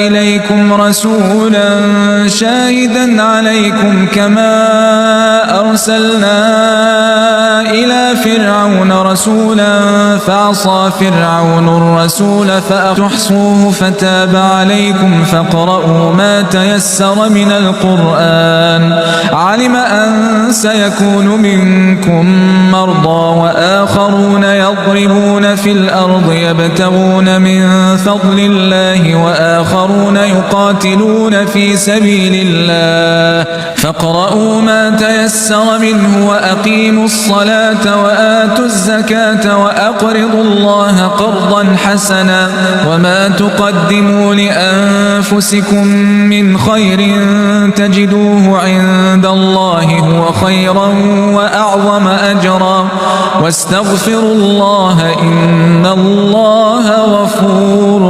إليكم رسولا شاهدا عليكم كما أرسلنا إلى فرعون رسولا فعصى فرعون الرسول فأتحصوه فتاب عليكم فاقرؤوا ما تيسر من القرآن. علم أن سيكون منكم مرضى وآخرون يضربون في الأرض يبتغون من فضل الله وآخرون يقاتلون في سبيل الله فاقرؤوا ما تيسر منه وأقيموا الصلاة وآتوا الزكاة وأقرضوا الله قرضا حسنا وما تقدموا لأنفسكم من خير تجدوه عند الله هو خيرا وأعظم أجرا واستغفروا الله إن الله غفور